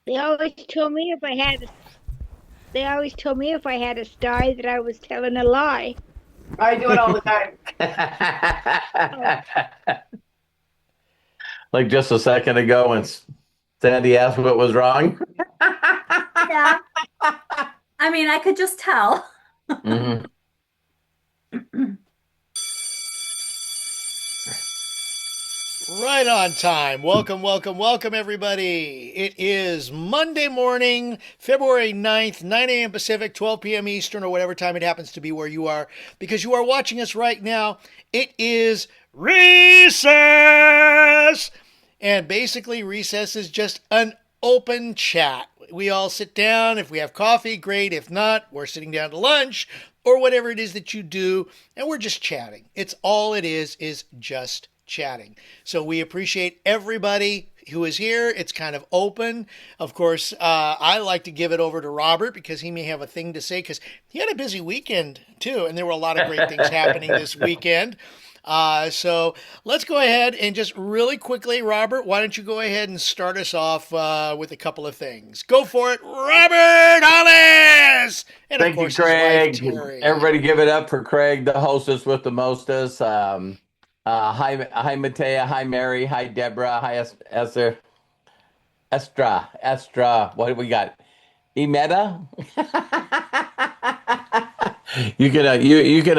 They always told me if I had they always told me if I had a sty that I was telling a lie. I do it all the time. Oh, Like just a second ago when Sandy asked what was wrong. Yeah. I mean, I could just tell. Mhm. Right on time. Welcome, welcome, welcome, everybody. It is Monday morning, February 9th, 9 a.m. Pacific, 12 p.m. Eastern, or whatever time it happens to be where you are, because you are watching us right now. It is recess! And basically, recess is just an open chat. We all sit down. If we have coffee, great. If not, we're sitting down to lunch or whatever it is that you do, and we're just chatting. It's all it is just chatting. So we appreciate everybody who is here. It's kind of open. Of course, I like to give it over to Robert because he may have a thing to say because he had a busy weekend too, and there were a lot of great things happening this weekend. So let's go ahead and just really quickly, Robert, why don't you go ahead and start us off with a couple of things? Go for it, Robert Hollis! And of Thank you, course, his wife, Craig. Terry. Everybody give it up for Craig, the hostess with the mostest. Hi, Matea. Hi, Mary. Hi, Deborah. Hi, Esther. Estra. What do we got? Emeta? You can you can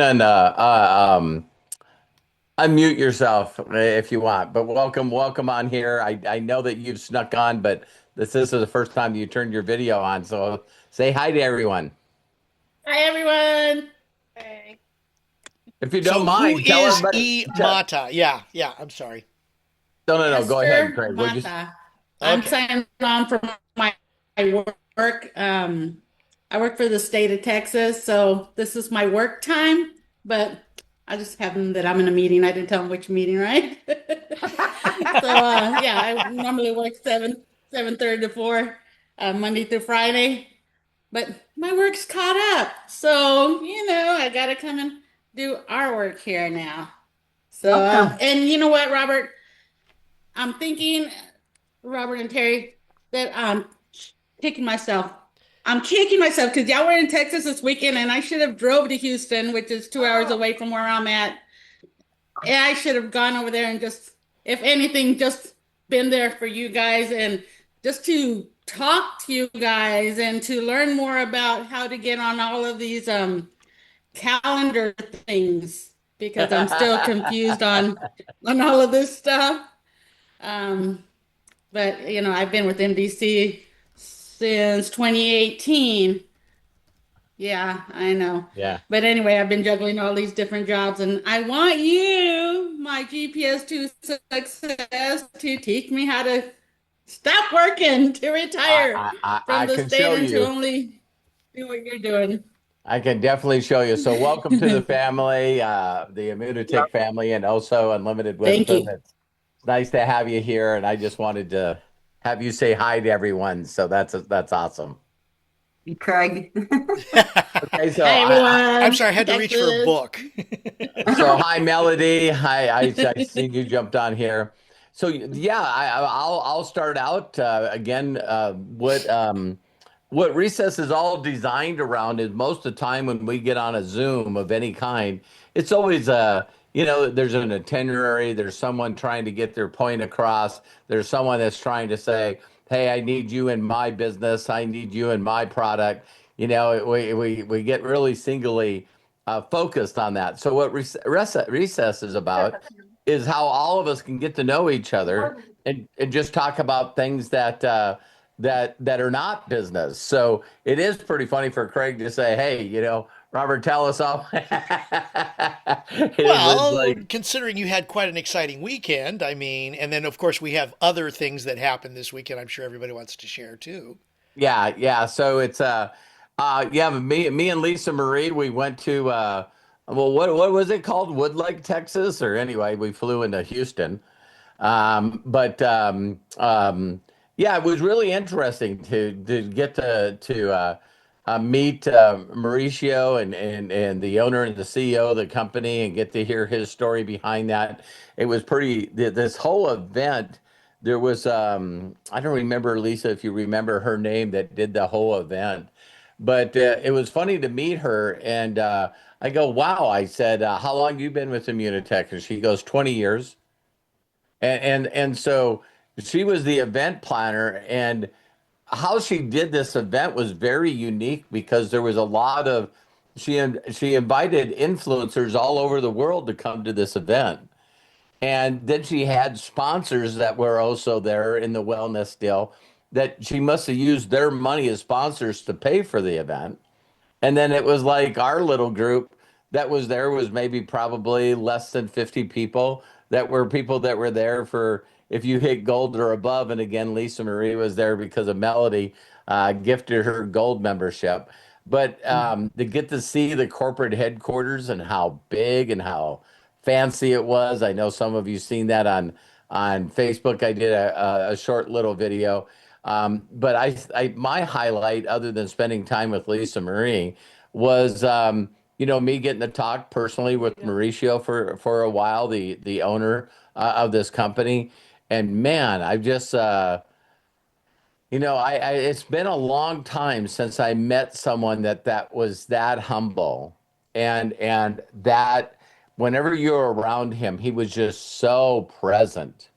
unmute yourself if you want. But welcome on here. I know that you've snuck on, but this is the first time you turned your video on. So say hi to everyone. Hi, everyone. hey. If you don't So who mind, tell is everybody. E Mata? Yeah, I'm sorry. No. Go ahead, Esther Craig. We're just Mata. I'm Okay. signing on for my work. I work for the state of Texas, so this is my work time, but I just happened that I'm in a meeting. I didn't tell them which meeting, right? So yeah, I normally work 7:30 to 4, Monday through Friday, but my work's caught up. So, I gotta come and do our work here now. So, Welcome. and you know what, Robert? I'm thinking, Robert and Terry, that kicking myself. I'm kicking myself because y'all were in Texas this weekend, and I should have drove to Houston, which is 2 hours away from where I'm at. And I should have gone over there and just, if anything, just been there for you guys and just to talk to you guys and to learn more about how to get on all of these calendar things because I'm still confused on all of this stuff. Um, but I've been with MDC since 2018. Yeah, I know. yeah. But anyway, I've been juggling all these different jobs, and I want you, my GPS to success, to teach me how to stop working, to retire I from the can state show and to you. only do what you're doing. I can definitely show you. So welcome to the family, the Yeah. Immunotec family, and also Unlimited Thank Wisdom. you. It's nice to have you here, and I just wanted to have you say hi to everyone. So that's awesome. Craig. Okay, so Hi, I'm everyone. sorry, I had to reach for a Texas. book. hi Melody. Hi, I seen you jumped on here. So yeah, I'll start out again. What Recess is all designed around is most of the time when we get on a Zoom of any kind, it's always there's an itinerary, there's someone trying to get their point across, there's someone that's trying to say, hey, I need you in my business, I need you in my product. We get really singly focused on that. So what Recess is about is how all of us can get to know each other and just talk about things that are not business. So it is pretty funny for Craig to say, "Hey, Robert, tell us all." It was Well, like, considering you had quite an exciting weekend, I mean, and then of course we have other things that happened this weekend. I'm sure everybody wants to share too. yeah. So it's yeah, me and Lisa Marie, we went to well, what was it called? Woodlake, Texas, or anyway, we flew into Houston. But yeah, it was really interesting to get to meet Mauricio and the owner and the CEO of the company and get to hear his story behind that. It was pretty. This whole event there was I don't remember, Lisa, if you remember her name, that did the whole event. But it was funny to meet her, and I go, "Wow!" I said, "How long you been with Immunotech?" And she goes, "20 years." And so she was the event planner, and how she did this event was very unique because there was a lot of she invited influencers all over the world to come to this event. And then she had sponsors that were also there in the wellness deal that she must have used their money as sponsors to pay for the event. And then it was like our little group that was there was maybe probably less than 50 people that were people that were there for if you hit gold or above. And again, Lisa Marie was there because of Melody gifted her gold membership. But to get to see the corporate headquarters and how big and how fancy it was, I know some of you seen that on Facebook. I did a short little video. But my highlight, other than spending time with Lisa Marie, was me getting to talk personally with Mauricio for a while, the owner of this company. And man, I just it's been a long time since I met someone that was that humble and that whenever you're around him, he was just so present,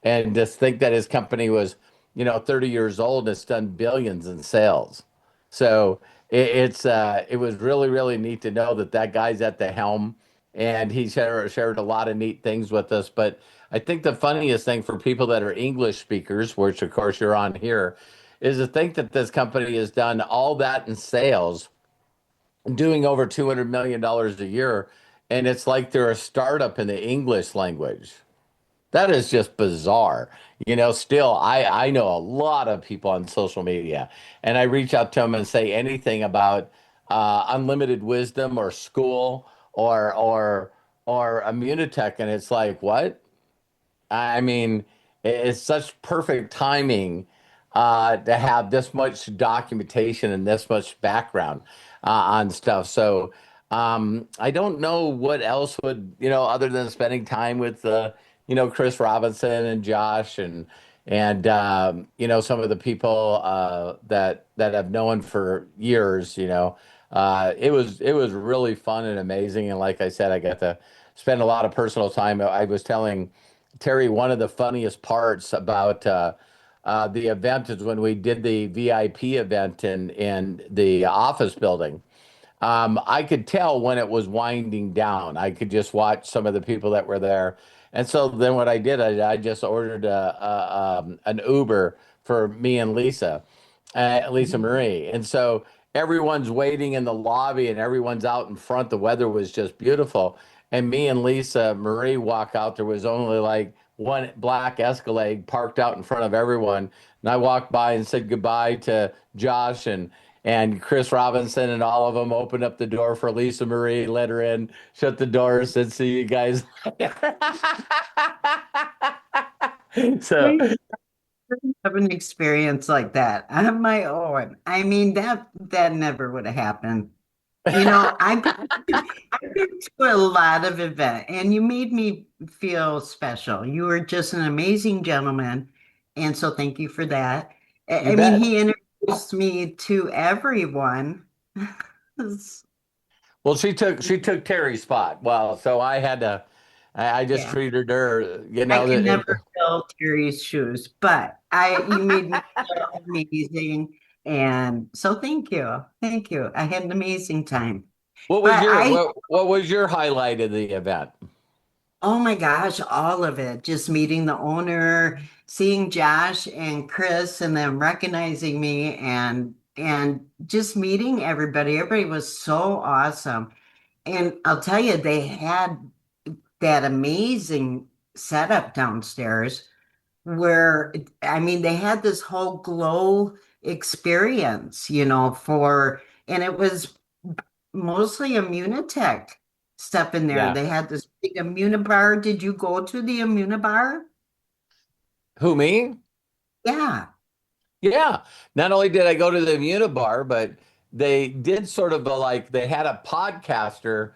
and just think that his company was 30 years old and it's done billions in sales. So it was really really neat to know that that guy's at the helm, and he shared a lot of neat things with us. But I think the funniest thing for people that are English speakers, which of course you're on here, is to think that this company has done all that in sales, doing over $200 million a year, and it's like they're a startup in the English language. That is just bizarre. Still, I know a lot of people on social media, and I reach out to them and say anything about unlimited wisdom or school or Immunotech, and it's like, what? I mean, it's such perfect timing to have this much documentation and this much background on stuff. So I don't know what else would, other than spending time with, Chris Robinson and Josh and some of the people that I've known for years. It was really fun and amazing. And like I said, I got to spend a lot of personal time. I was telling Terry, one of the funniest parts about the event is when we did the VIP event in the office building. I could tell when it was winding down. I could just watch some of the people that were there. And so then what I did, I just ordered an Uber for me and Lisa Marie. And so everyone's waiting in the lobby and everyone's out in front. The weather was just beautiful. And me and Lisa Marie walk out. There was only like one black Escalade parked out in front of everyone. And I walked by and said goodbye to Josh and Chris Robinson, and all of them opened up the door for Lisa Marie, let her in, shut the door, said, "See you guys." So Have an experience like that on my own. I mean, that never would have happened. I've been to a lot of events, and you made me feel special. You were just an amazing gentleman, and so thank you for that. you I mean, bet. he introduced me to everyone. Well, she took Terry's spot. Well, so I had to. I just Yeah. treated her. I can never fill Terry's shoes, but you made me feel amazing. And so thank you. Thank you. I had an amazing time. What was But your what was your highlight of the event? oh my gosh, all of it. Just meeting the owner, seeing Josh and Chris and them recognizing me and just meeting everybody. Everybody was so awesome. And I'll tell you, they had that amazing setup downstairs where I mean they had this whole glow experience, and it was mostly Immunotech stuff in there. Yeah. They had this big Immunibar. Did you go to the Immunibar? Who, me? Yeah. Yeah. Not only did I go to the Immunibar, but they did sort of they had a podcaster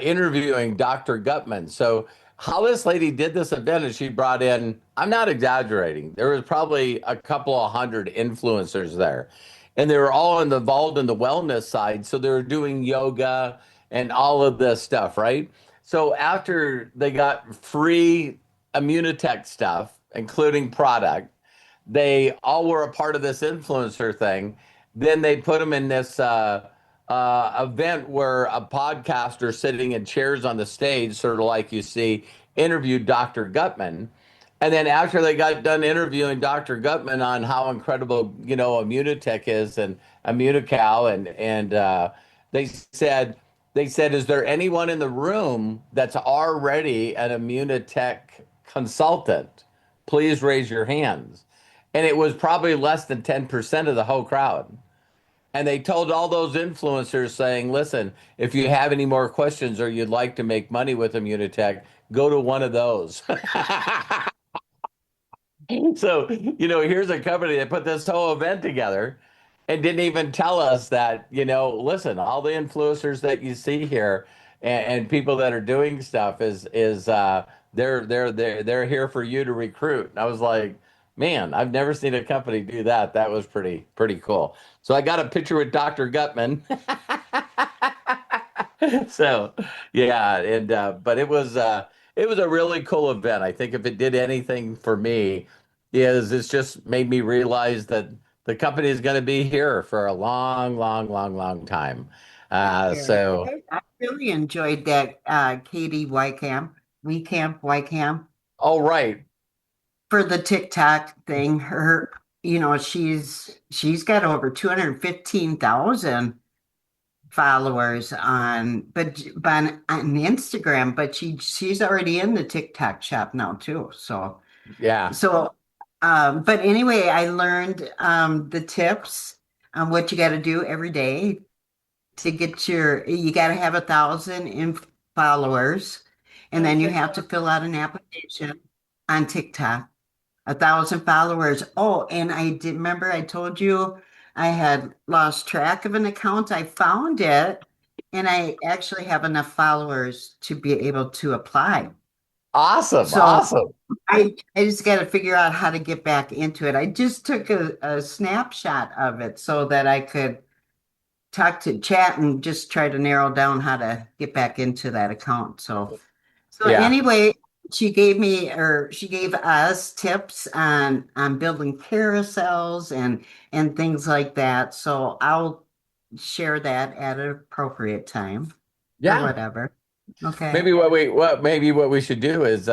interviewing Dr. Gutman. So how this lady did this event is she brought in, I'm not exaggerating, there was probably a couple of hundred influencers there. And they were all involved in the wellness side. So they were doing yoga and all of this stuff, right? So after they got free Immunotec stuff, including product, they all were a part of this influencer thing. Then they put them in this event where a podcaster sitting in chairs on the stage, sort of like you see, interviewed Dr. Gutman. And then after they got done interviewing Dr. Gutman on how incredible, Immunotech is and Immunical, and they said, is there anyone in the room that's already an Immunotech consultant? Please raise your hands. And it was probably less than 10% of the whole crowd. And they told all those influencers saying, listen, if you have any more questions or you'd like to make money with Immunotech, go to one of those. So, here's a company that put this whole event together and didn't even tell us that, listen, all the influencers that you see here and people that are doing stuff is they're here for you to recruit. And I was like, man, I've never seen a company do that. That was pretty cool. So I got a picture with Dr. Gutman. So yeah, and but it was a really cool event. I think if it did anything for me, is it's just made me realize that the company is going to be here for a long, long, long, long time. Yeah. So I really enjoyed that Katie Wycamp, Wycamp oh right, for the TikTok thing. She's got over 215,000 followers on Instagram, but she's already in the TikTok shop now too. yeah, But anyway, I learned the tips on what you got to do every day to you got to have 1,000 in followers, and then you have to fill out an application on TikTok. 1,000 followers. Oh, and I did remember I told you I had lost track of an account. I found it, and I actually have enough followers to be able to apply. awesome, So awesome. I just got to figure out how to get back into it. I just took a snapshot of it so that I could talk to chat and just try to narrow down how to get back into that account. So Yeah. anyway, she gave us tips on building carousels and things like that. So I'll share that at an appropriate time or Yeah. whatever. Okay. Maybe what we should do is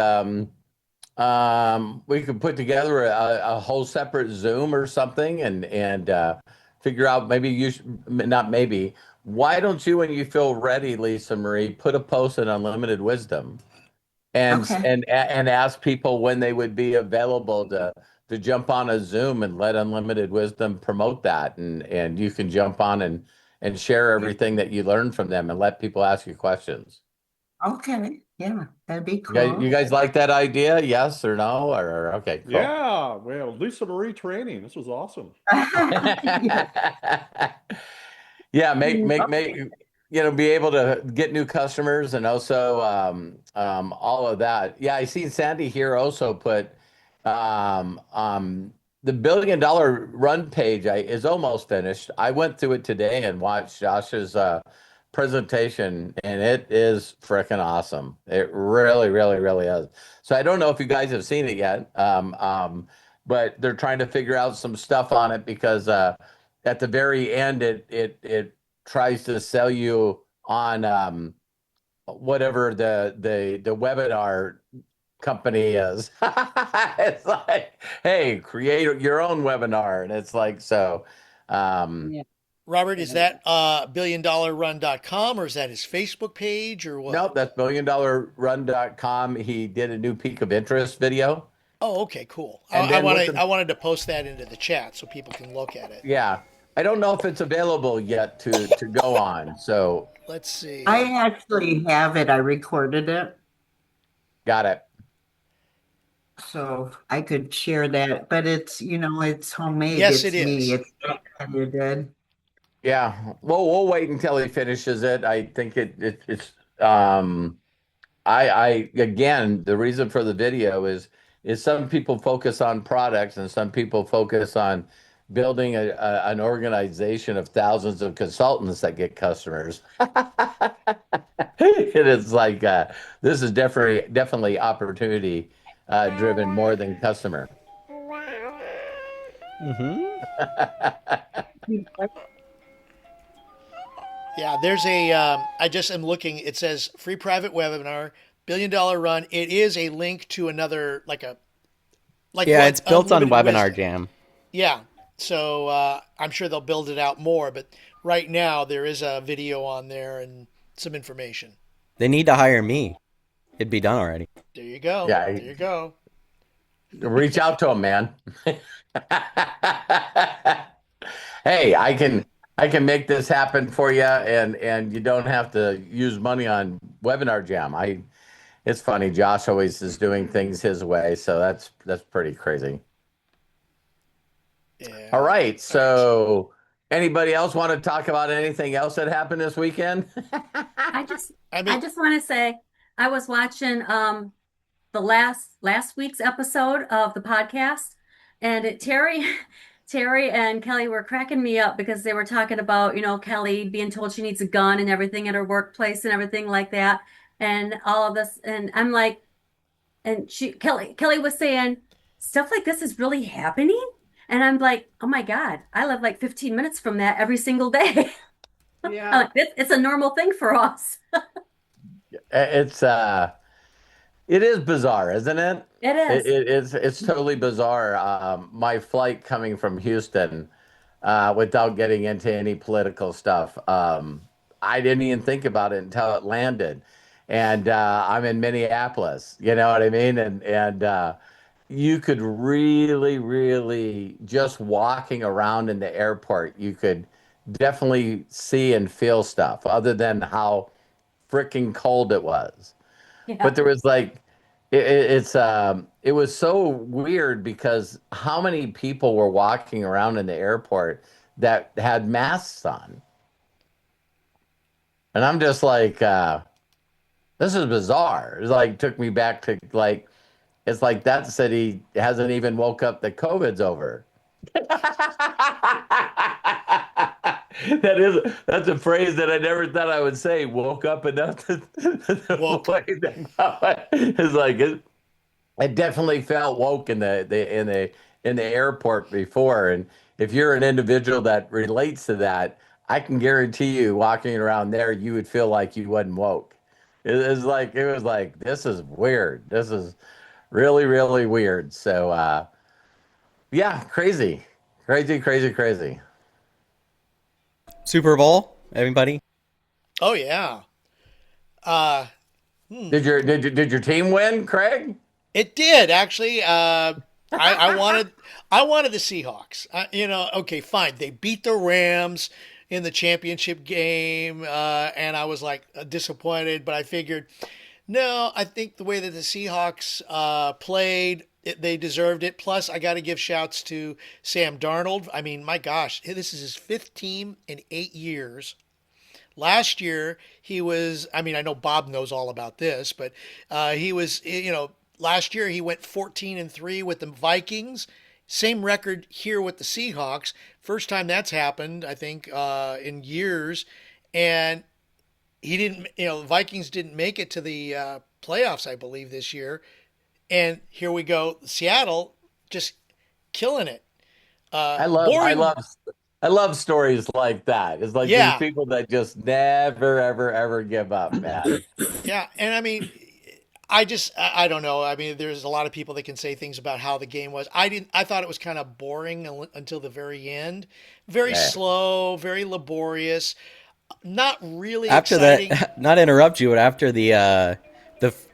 we could put together a whole separate Zoom or something and figure out maybe you should, not maybe. Why don't you, when you feel ready, Lisa Marie, put a post in Unlimited Wisdom and Okay. and ask people when they would be available to jump on a Zoom and let Unlimited Wisdom promote that and you can jump on and share Yeah. everything that you learned from them and let people ask you questions. Okay. Yeah, that'd be You cool. guys like that idea? Yes or no? Or okay, cool. Yeah, well, Lisa Marie training. This was awesome. Yeah, be able to get new customers and also all of that. Yeah, I see Sandy here also put the $1 billion run page is almost finished. I went through it today and watched Josh's presentation, and it is freaking awesome. It really, really, really is. So I don't know if you guys have seen it yet, but they're trying to figure out some stuff on it because at the very end, it tries to sell you on whatever the webinar company is. It's like, hey, create your own webinar, and it's like so. Yeah. Robert, is that billiondollarrun.com or is that his Facebook page or what? Nope, that's billiondollarrun.com. He did a new peak of interest video. Oh, okay, cool. And I then with wanted the- I wanted to post that into the chat so people can look at it. Yeah. I don't know if it's available yet to go on. So Let's see. I actually have it. I recorded it, got it. so I could share that. But it's homemade. Yes, It's it me. is. It's not you did. Yeah. Well, we'll wait until he finishes it. I think it's I again, the reason for the video is some people focus on products and some people focus on building an organization of thousands of consultants that get customers. It is like this is definitely opportunity driven more than customer. Yeah, there's a. I just am looking. It says free private webinar, $1 billion run. It is a link to another, Yeah, what it's built on Unlimited Webinar Wisdom. Jam. Yeah, so I'm sure they'll build it out more. But right now there is a video on there and some information. They need to hire me. It'd be done already. There you go. Yeah, There you go. reach out to them, man. Hey, I can make this happen for you, and you don't have to use money on Webinar Jam. It's funny. Josh always is doing things his way, so that's pretty crazy. Yeah. All right, so anybody else want to talk about anything else that happened this weekend? I just I I mean, just want to say I was watching the last week's episode of the podcast, and Terry and Kelly were cracking me up because they were talking about, Kelly being told she needs a gun and everything at her workplace and everything like that, and all of this, and I'm like, and Kelly was saying stuff like this is really happening, and I'm like, oh my God, I live like 15 minutes from that every single day. I'm Yeah. like, it's a normal thing for us. It's it is bizarre, isn't it? It is. It's totally bizarre. My flight coming from Houston, without getting into any political stuff, I didn't even think about it until it landed, and I'm in Minneapolis. You know what I mean? And you could really, really just walking around in the airport, you could definitely see and feel stuff, other than how freaking cold it was. Yeah. But there was like it was so weird because how many people were walking around in the airport that had masks on? And I'm just like, this is bizarre. It's like took me back to like it's like that city hasn't even woke up that COVID's over. That's a phrase that I never thought I would say. Woke up enough to Woke. it's like it definitely felt woke in the airport before. And if you're an individual that relates to that, I can guarantee you walking around there, you would feel like you wasn't woke. It was like this is weird. This is really, really weird. So yeah, crazy. Crazy, crazy, crazy. Super Bowl, everybody. Oh yeah. Did your team win, Craig? It did actually. I wanted the Seahawks. Okay, fine. They beat the Rams in the championship game, and I was like disappointed. But I figured, no, I think the way that the Seahawks played, they deserved it. Plus, I got to give shouts to Sam Darnold. I mean, my gosh, this is his fifth team in 8 years. Last year, he was, I mean, I know Bob knows all about this, but he was, last year he went 14-3 with the Vikings. Same record here with the Seahawks. First time that's happened, I think, in years. And he didn't, the Vikings didn't make it to the playoffs, I believe, this year. And here we go, Seattle just killing it. I love stories like that. It's like Yeah. these people that just never, ever, ever give up, man. Yeah, and I mean, I don't know. I mean, there's a lot of people that can say things about how the game was. I thought it was kind of boring until the very end. Very Yeah. slow, very laborious, not really After exciting. that, not to interrupt you, but after the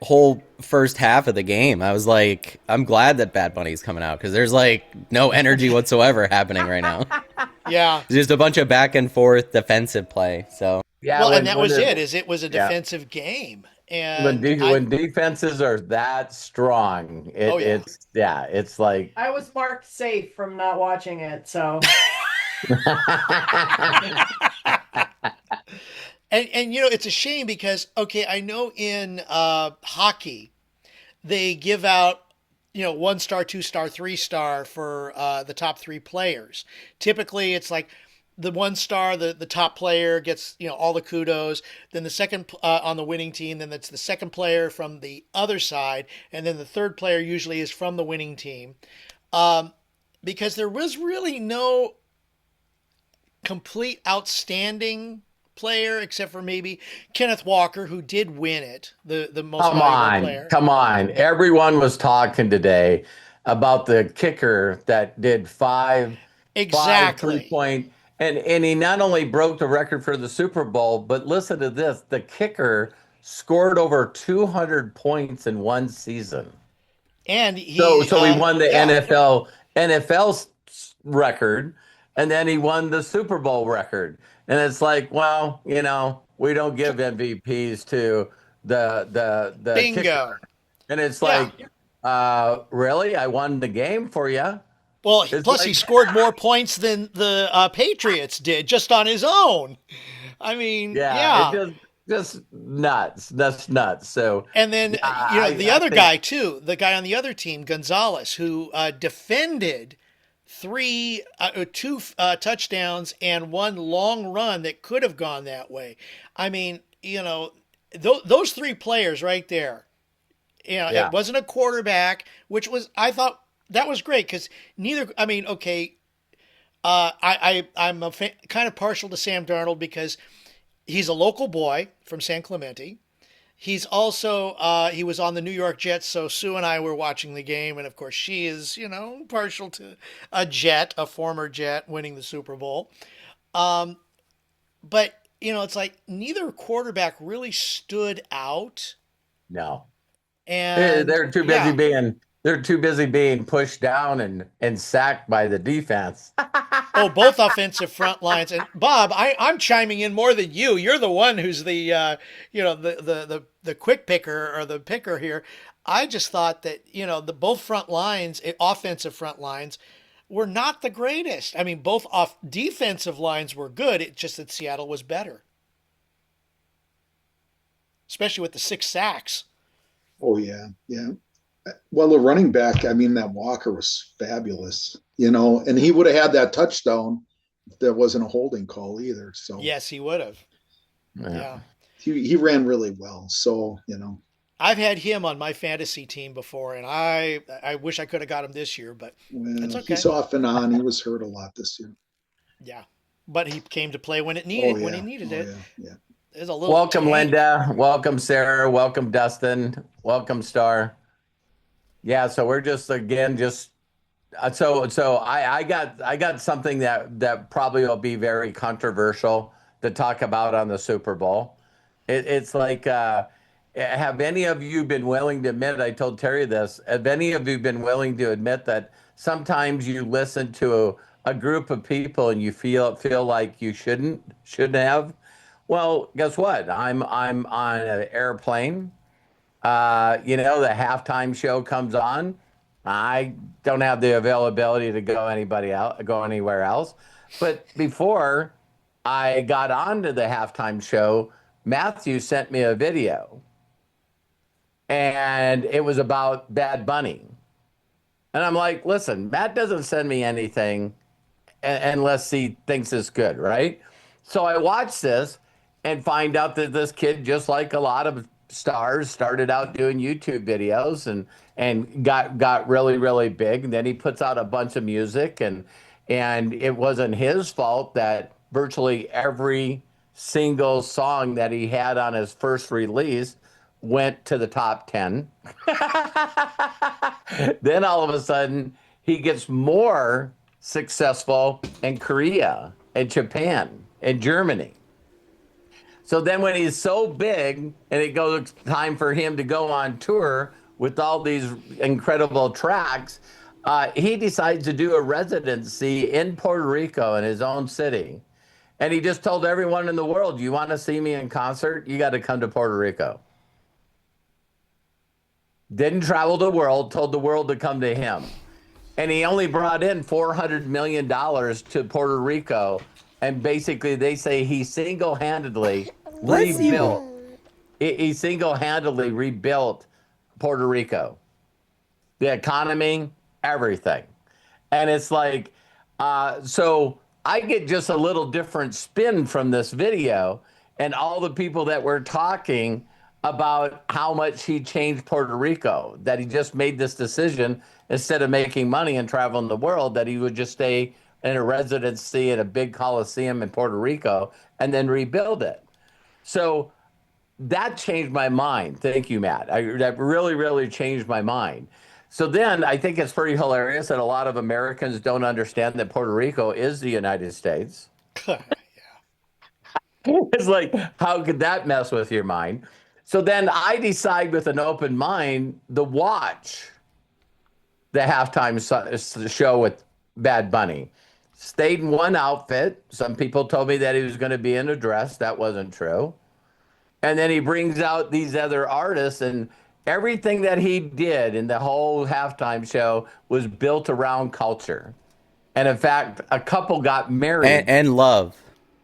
whole first half of the game, I was like, I'm glad that Bad Bunny's coming out because there's like no energy whatsoever happening right now. Yeah. It's just a bunch of back and forth defensive play. So Yeah, Well, when, and that when was the- it. Is it was a Yeah. defensive game, and when defenses are that strong, Oh, yeah. it's like I was marked safe from not watching it, so And it's a shame because, okay, I know in hockey, they give out, 1 star, 2 star, 3 star for the top 3 players. Typically, it's like the 1 star, the top player gets, all the kudos. Then the second on the winning team, then it's the second player from the other side, and then the third player usually is from the winning team. Because there was really no complete outstanding player except for maybe Kenneth Walker, who did win it, the most valuable player. Come on. Everyone was talking today about the kicker that did five Exactly. 3-point, and he not only broke the record for the Super Bowl, but listen to this: the kicker scored over 200 points in one season. And So he won the yeah. NFL record, and then he won the Super Bowl record. And it's like, well, we don't give MVPs to the Bingo. kicker. And it's Yeah. like, really? I won the game for you. Well, It's plus like- he scored more points than the Patriots did just on his own. I mean, yeah. It's just nuts. That's nuts. So, And then, the other guy, too, the guy on the other team, Gonzalez, who defended two touchdowns and one long run that could have gone that way. I mean, those 3 players right there, it wasn't a quarterback, which was, I thought that was great because okay, I'm kind of partial to Sam Darnold because he's a local boy from San Clemente. He's also, he was on the New York Jets, so Sue and I were watching the game, and of course she is, partial to a former Jet winning the Super Bowl. But, it's like neither quarterback really stood out. No. And they're too busy being pushed down and sacked by the defense. Oh, both offensive front lines. And Bob, I'm chiming in more than you. You're the one who's the the quick picker or the picker here. I just thought that the both front lines, offensive front lines, were not the greatest. I mean, both defensive lines were good. It's just that Seattle was better, especially with the 6 sacks. Oh yeah, yeah. Well, the running back, that Walker was fabulous, and he would have had that touchdown if there wasn't a holding call either. So yes, he would have. Yeah. He ran really well. So, I've had him on my fantasy team before, and I wish I could have got him this year, but it's okay. He's off and on. He was hurt a lot this year. Yeah, but he came to play when he needed it. Yeah. There's a little Welcome, tank. Linda. Welcome, Sarah. Welcome, Dustin. Welcome, Star. Yeah, so we're just so I got something that probably will be very controversial to talk about on the Super Bowl. It's like, have any of you been willing to admit? I told Teri this. Have any of you been willing to admit that sometimes you listen to a group of people and you feel like you shouldn't have? Well, guess what? I'm on an airplane. The halftime show comes on. I don't have the availability to go anywhere else. But before I got onto the halftime show, Matthew sent me a video, and it was about Bad Bunny. And I'm like, listen, Matt doesn't send me anything unless he thinks it's good, right? So I watched this and find out that this kid, just like a lot of stars, started out doing YouTube videos and got really, really big. And then he puts out a bunch of music, and it wasn't his fault that virtually every single song that he had on his first release went to the top 10. Then all of a sudden he gets more successful in Korea and Japan and Germany. So then when he's so big and it goes time for him to go on tour with all these incredible tracks, he decides to do a residency in Puerto Rico in his own city. And he just told everyone in the world, you want to see me in concert? You got to come to Puerto Rico. Didn't travel the world, told the world to come to him. And he only brought in $400 million to Puerto Rico. And basically they say he single-handedly Bless you. rebuilt. He single-handedly rebuilt Puerto Rico, the economy, everything. And it's like, so I get just a little different spin from this video and all the people that were talking about how much he changed Puerto Rico, that he just made this decision instead of making money and traveling the world, that he would just stay in a residency at a big coliseum in Puerto Rico and then rebuild it. So that changed my mind. Thank you, Matt. That really, really changed my mind. So then I think it's pretty hilarious that a lot of Americans don't understand that Puerto Rico is the United States. It's like, how could that mess with your mind? So then I decide with an open mind to watch the halftime show with Bad Bunny. Stayed in one outfit. Some people told me that he was going to be in a dress. That wasn't true. And then he brings out these other artists, and everything that he did in the whole halftime show was built around culture. And in fact, a couple got married. And love.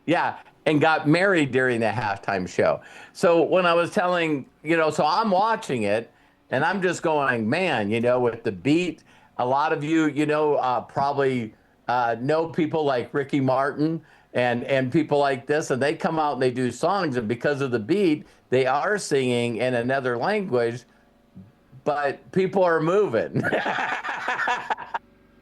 Yeah, and got married during the halftime show. So when I was telling, so I'm watching it, and I'm just going, man, with the beat, a lot of you, probably know people like Ricky Martin and people like this, and they come out and they do songs, and because of the beat, they are singing in another language, but people are moving.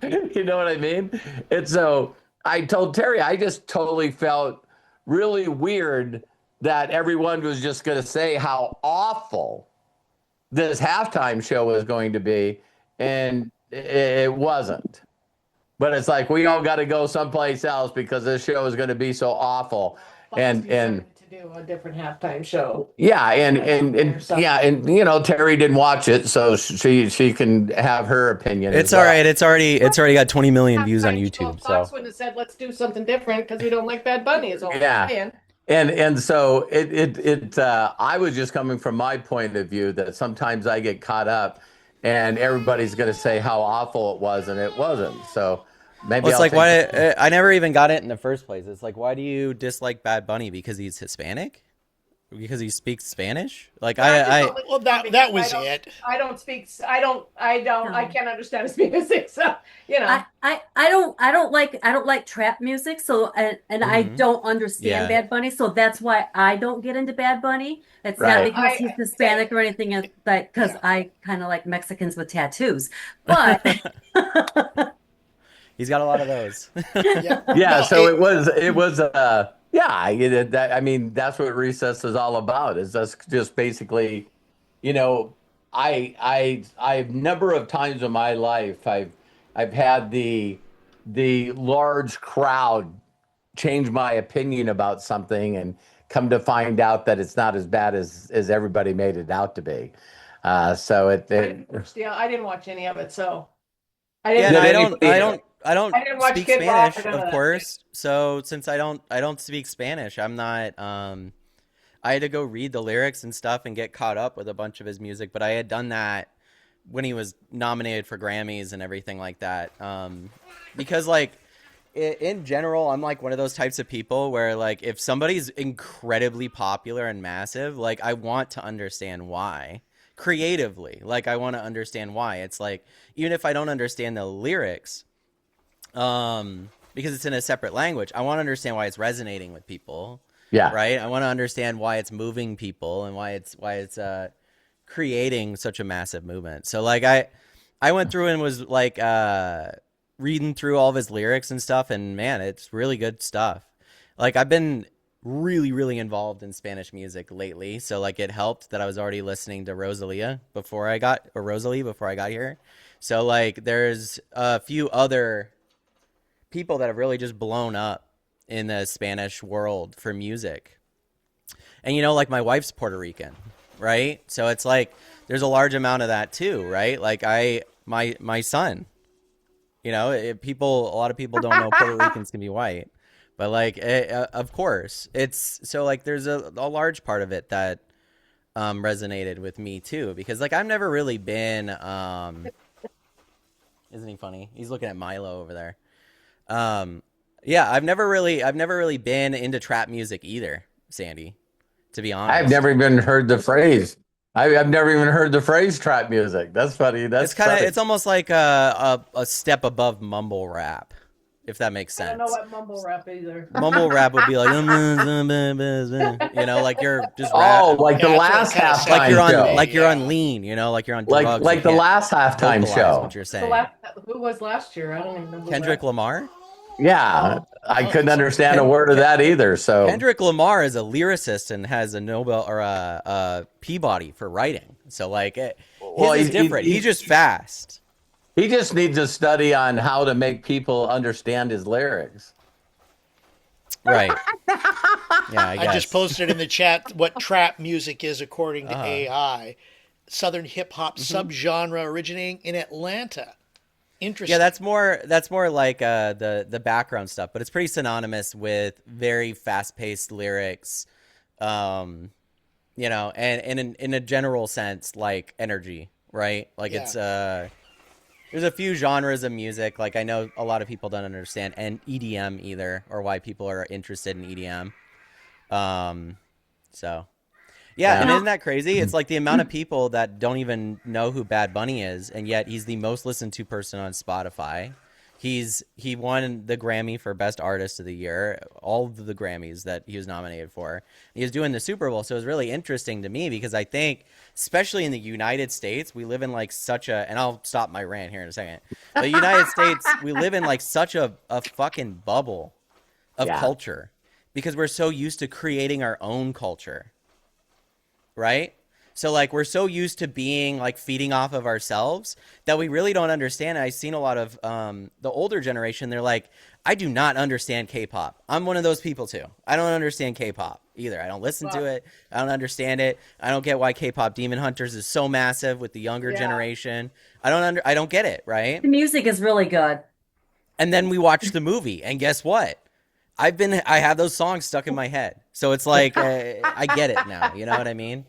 You know what I mean? And so I told Teri, I just totally felt really weird that everyone was just going to say how awful this halftime show was going to be, and it wasn't. But it's like, we all got to go someplace else because this show is going to be so awful. And to do a different halftime show. yeah, and Teri didn't watch it, so she can have her opinion. It's all right. It's already got 20 million views on Halftime YouTube. show, Fox wouldn't have said, let's do something different because we don't like Bad Bunny. Is all I'm saying. And so I was just coming from my point of view that sometimes I get caught up, and everybody's going to say how awful it was, and it wasn't. So maybe it's like, why I never even got it in the first place. It's like, why do you dislike Bad Bunny? Because he's Hispanic? Because he speaks Spanish? Like well, that was it. I can't understand his music, so I don't like trap music, so and I don't understand Bad Bunny, so that's why I don't get into Bad Bunny. It's not because he's Hispanic or anything like, because I kind of like Mexicans with tattoos, but he's got a lot of those. So it was I mean, that's what Recess is all about. Is just basically, I've number of times in my life I've had the large crowd change my opinion about something and come to find out that it's not as bad as everybody made it out to be. I didn't watch any of it, so I don't watch speak Kid Spanish, Rock or of course. So since I don't speak Spanish, I'm not. I had to go read the lyrics and stuff and get caught up with a bunch of his music. But I had done that when he was nominated for Grammys and everything like that. Because like in general, I'm like one of those types of people where like if somebody's incredibly popular and massive, like I want to understand why. Creatively, like I want to understand why. It's like, even if I don't understand the lyrics, because it's in a separate language, I want to understand why it's resonating with people. Yeah. Right. I want to understand why it's moving people and why it's creating such a massive movement. So like I went through and was like reading through all of his lyrics and stuff, and man, it's really good stuff. Like I've been really, really involved in Spanish music lately. So like it helped that I was already listening to Rosalie before I got here. So like there's a few other people that have really just blown up in the Spanish world for music. And like my wife's Puerto Rican, right? So it's like there's a large amount of that too, right? Like my son, a lot of people don't know Puerto Ricans can be white. But like, of course, it's so like there's a large part of it that resonated with me too, because like I've never really been. Isn't he funny? He's looking at Milo over there. I've never really been into trap music either, Sandy. to be honest. I've never even heard the phrase. I've never even heard the phrase trap music. That's funny. It's kind of, it's almost like a step above mumble rap, if that makes sense. I don't know what mumble rap either. Mumble rap would be like, you know, like you're just like the last halftime show. Like you're on lean, you know, like you're on drugs. Like the last halftime show. What you're saying. Who was last year? I don't even know. Kendrick Lamar? Yeah, I couldn't understand a word of that either. So Kendrick Lamar is a lyricist and has a Nobel or a Peabody for writing. So like, he's different. He's just fast. He just needs a study on how to make people understand his lyrics. Right. Yeah, I guess. I just posted in the chat what trap music is according to AI. Southern hip hop subgenre originating in Atlanta. Interesting. Yeah, that's more like the background stuff, but it's pretty synonymous with very fast-paced lyrics, you know, and in a general sense, like energy, right? Like it's there's a few genres of music. Like I know a lot of people don't understand and EDM either, or why people are interested in EDM. So. Yeah, and isn't that crazy? It's like the amount of people that don't even know who Bad Bunny is, and yet he's the most listened to person on Spotify. He won the Grammy for Best Artist of the Year, all of the Grammys that he was nominated for. He was doing the Super Bowl, so it was really interesting to me because I think, especially in the United States, we live in like such a, and I'll stop my rant here in a second. The United States, we live in like such a fucking bubble of culture because we're so used to creating our own culture. Right? So like we're so used to being like feeding off of ourselves that we really don't understand. I've seen a lot of the older generation. They're like, I do not understand K-pop. I'm one of those people too. I don't understand K-pop either. I don't listen to it. I don't understand it. I don't get why K-pop Demon Hunters is so massive with the younger generation. I don't get it, right? The music is really good. And then we watch the movie and guess what? I have those songs stuck in my head. So it's like, I get it now. You know what I mean?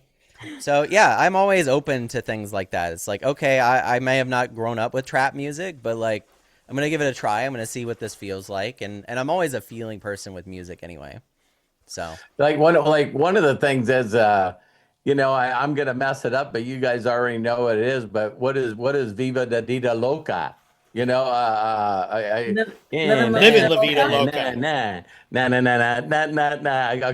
So yeah, I'm always open to things like that. It's like, okay, I may have not grown up with trap music, but like, I'm going to give it a try. I'm going to see what this feels like. And I'm always a feeling person with music anyway. So like one of the things is, you know, I'm going to mess it up, but you guys already know what it is. But what is Viva da Dida Loca? You know, Living La Vida Loca.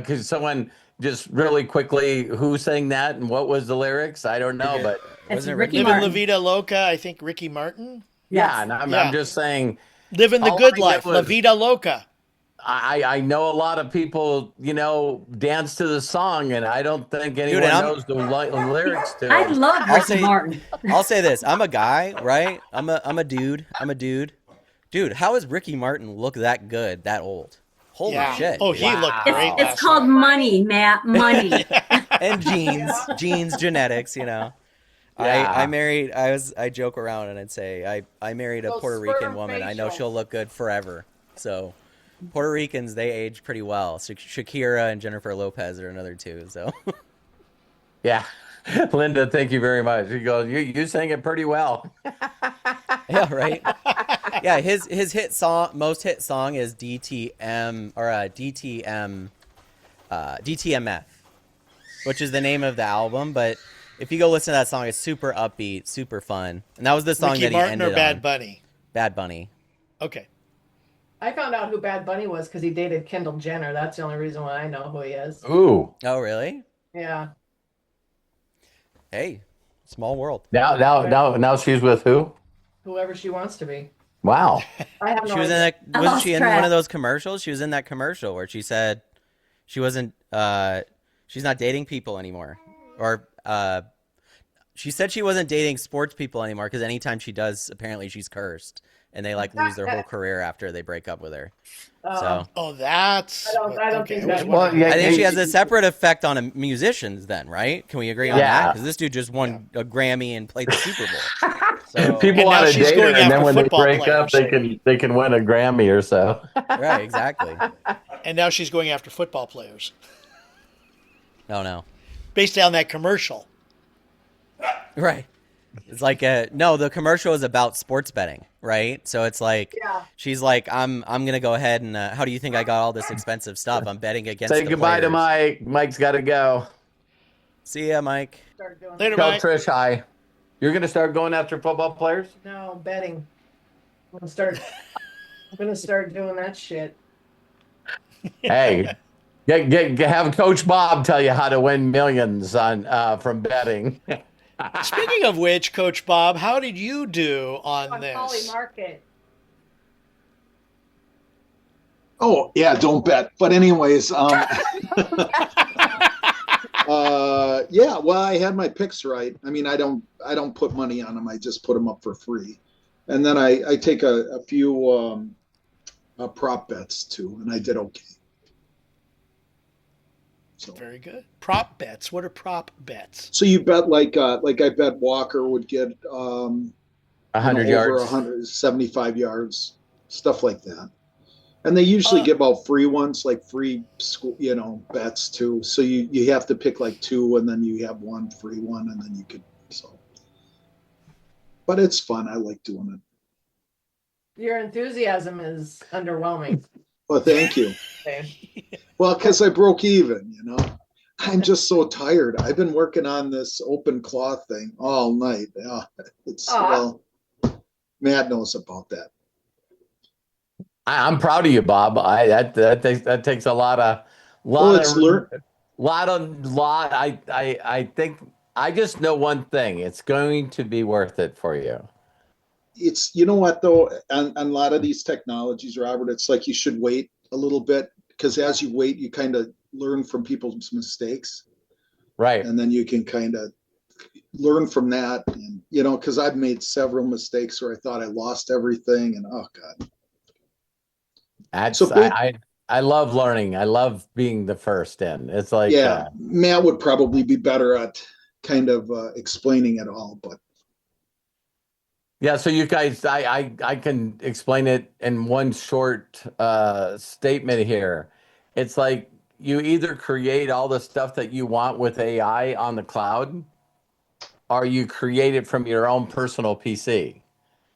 Could someone just really quickly who sang that and what was the lyrics? I don't know, but It's Ricky Living La Martin. Vida Loca, I think Ricky Martin. yeah, and I'm just saying, Living the all good I life, know La is- Vida Loca. I know a lot of people, you know, dance to the song, and I don't think anyone and knows the lyrics to I it. love Ricky Martin. I'll say this. I'm a guy, right? I'm a dude. Dude, how does Ricky Martin look that good, that old? Holy shit. Oh, he looked great. It's called money, Matt. Money. And genes, genetics, you know. Yeah. I joke around and I'd say I married a Those Puerto Rican sperm woman. I know facials. she'll look good forever. So Puerto Ricans, they age pretty well. So Shakira and Jennifer Lopez are another two. So Yeah. Linda, thank you very much. You go, you sang it pretty well. yeah, right. Yeah, his most hit song is DTM or DTMF, which is the name of the album. But if you go listen to that song, it's super upbeat, super fun. And that was the song Ricky that he Martin ended or Bad on. Bunny? Bad Bunny. Okay. I found out who Bad Bunny was because he dated Kendall Jenner. That's the only reason why I know who he is. Ooh. Oh, really? Yeah. Hey, small world. Now she's with who? Whoever she wants to be. Wow. I have no She was in idea. that. Wasn't she in one of those commercials? She was in that commercial where she said she wasn't. She's not dating people anymore, or she said she wasn't dating sports people anymore because anytime she does, apparently she's cursed, and they like lose their whole career after they break up with her. So Oh, that's. I don't think that- Well, yeah, I think she has a separate effect on musicians. Then, right? Can we agree on Yeah. that? Because this dude just won a Grammy and played the Super Bowl. So, People And now want to she's date her, going and then after when they football break up, players. they can win a Grammy or so. right, exactly. And now she's going after football players. Oh no. Based on that commercial. Right. It's like no, the commercial is about sports betting, right? So it's like she's like, I'm gonna go ahead and how do you think I got all this expensive stuff? I'm betting against Say the goodbye to players. Mike. Mike's got to go. See ya, Mike. Start doing Later, Tell Mike. Trish hi. You're gonna start going after football players? No, betting. I'm gonna start doing that shit. Hey, have Coach Bob tell you how to win millions on from betting. Speaking of which, Coach Bob, how did you do on Poly this? Market. Oh yeah, don't bet. But anyways, yeah. Well, I had my picks right. I mean, I don't put money on them. I just put them up for free, and then I take a few prop bets too, and I did okay. So Very good. Prop bets. What are prop bets? so you bet like I bet Walker would get 100 over yards. 175 yards, stuff like that. And they usually give out free ones, like free school, bets too. So you have to pick like two, and then you have one free one, and then you could. So, but it's fun. I like doing it. Your enthusiasm is underwhelming. Well, thank you. Okay. Well, because I broke even, I'm just so tired. I've been working on this OpenClaw thing all night. Yeah, well, Matt knows about that. I'm proud of you, Bob. That takes a lot. I think I just know one thing. It's going to be worth it for you. It's what though, on a lot of these technologies, Robert, it's like you should wait a little bit, because as you wait, you kind of learn from people's mistakes, right? And then you can kind of learn from that, and because I've made several mistakes where I thought I lost everything, and oh god. I love learning. I love being the first in. It's like Matt would probably be better at kind of explaining it all, but yeah. So you guys, I can explain it in one short statement here. It's like you either create all the stuff that you want with AI on the cloud, or you create it from your own personal PC.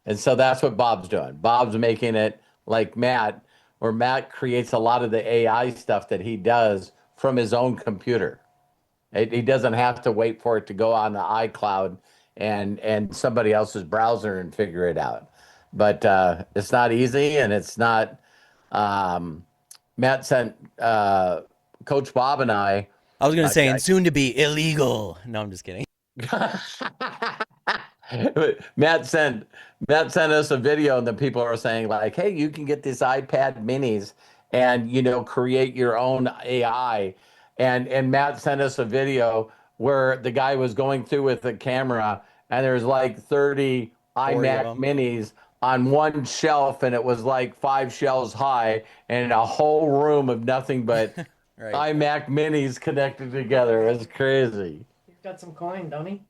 And so that's what Bob's doing. Bob's making it like Matt, where Matt creates a lot of the AI stuff that he does from his own computer. He doesn't have to wait for it to go on the iCloud and somebody else's browser and figure it out. But it's not easy, and it's not. Matt sent Coach Bob and I. I was going to say, and soon to be illegal. No, I'm just kidding. Matt sent us a video, and the people are saying like, "Hey, you can get these iPad minis and create your own AI." And Matt sent us a video where the guy was going through with the camera, and there's like 30 iMac minis on one shelf, and it was like 5 shelves high, and a whole room of nothing but right. iMac minis connected together. It's crazy. He's got some coin, don't he?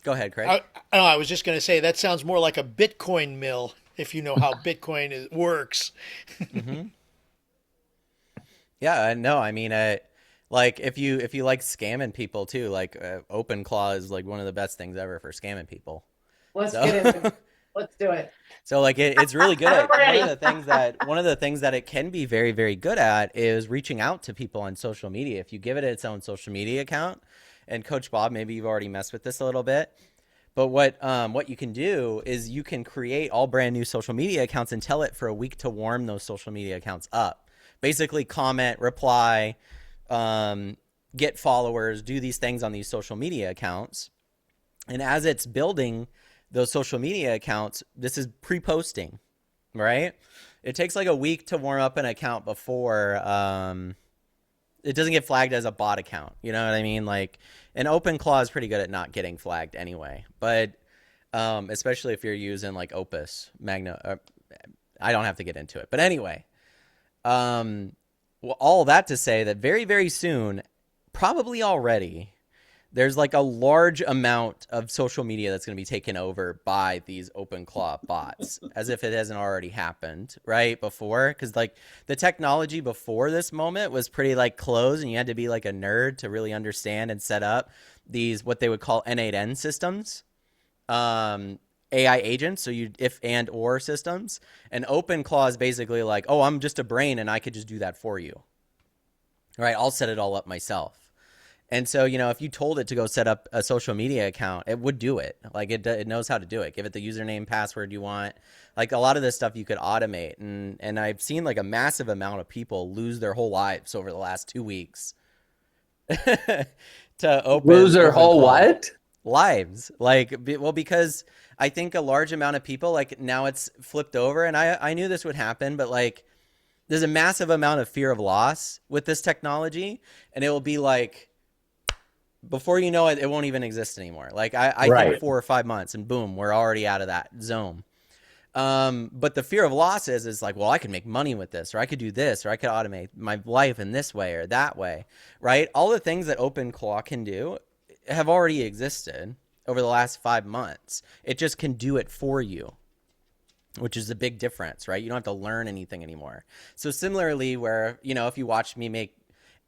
Go ahead, Craig. I was just going to say that sounds more like a Bitcoin mill, if you know how Bitcoin works. Mm-hmm. Yeah, no, I mean, like if you like scamming people too, like OpenClaw is like one of the best things ever for scamming people. Let's get into it. Let's do it. So like it's really good at one of the things that it can be very, very good at is reaching out to people on social media. If you give it its own social media account, and Coach Bob, maybe you've already messed with this a little bit, but what you can do is you can create all brand new social media accounts and tell it for a week to warm those social media accounts up. Basically comment, reply, get followers, do these things on these social media accounts. And as it's building those social media accounts, this is pre-posting, right? It takes like a week to warm up an account before it doesn't get flagged as a bot account. You know what I mean? Like, an OpenClaw is pretty good at not getting flagged anyway. But especially if you're using like Opus, Magna. I don't have to get into it. But anyway, well, all that to say that very, very soon, probably already, there's like a large amount of social media that's going to be taken over by these OpenClaw bots, as if it hasn't already happened, right? Before, because like the technology before this moment was pretty like closed, and you had to be like a nerd to really understand and set up. these what they would call N8N systems, AI agents, so you if and or systems. And OpenClaw is basically like, oh, I'm just a brain and I could just do that for you. All right, I'll set it all up myself. And so, if you told it to go set up a social media account, it would do it. Like it knows how to do it. Give it the username, password you want. Like a lot of this stuff you could automate. And I've seen like a massive amount of people lose their whole lives over the last 2 weeks to lose their whole what? Lives. Like, well, because I think a large amount of people, like now it's flipped over, and I knew this would happen, but like there's a massive amount of fear of loss with this technology, and it will be like, before you know it, it won't even exist anymore. Like I think 4 or 5 months and boom, we're already out of that zone. But the fear of loss is like, well, I could make money with this, or I could do this, or I could automate my life in this way or that way, right? All the things that OpenClaw can do have already existed over the last 5 months. It just can do it for you, which is a big difference, right? You don't have to learn anything anymore. So similarly, where, if you watch me make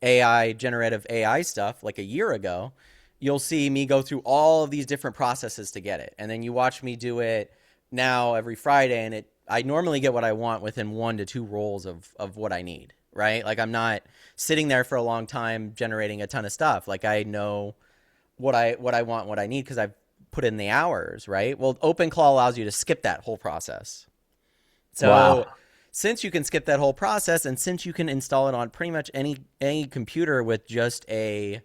generative AI stuff like a year ago, you'll see me go through all of these different processes to get it. And then you watch me do it now every Friday, and I normally get what I want within 1 to 2 rolls of what I need, right? Like I'm not sitting there for a long time generating a ton of stuff. Like I know what I want, what I need, because I've put in the hours, right? Well, OpenClaw allows you to skip that whole process. So since you can skip that whole process, and since you can install it on pretty much any computer with just a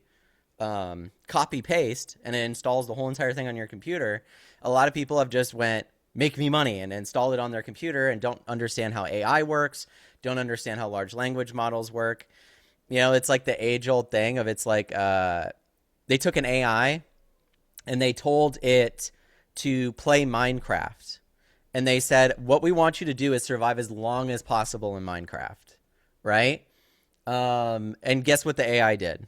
copy paste, and it installs the whole entire thing on your computer, a lot of people have just went, make me money, and installed it on their computer and don't understand how AI works, don't understand how large language models work. It's like the age-old thing of, it's like they took an AI and they told it to play Minecraft. And they said, what we want you to do is survive as long as possible in Minecraft, right? And guess what the AI did?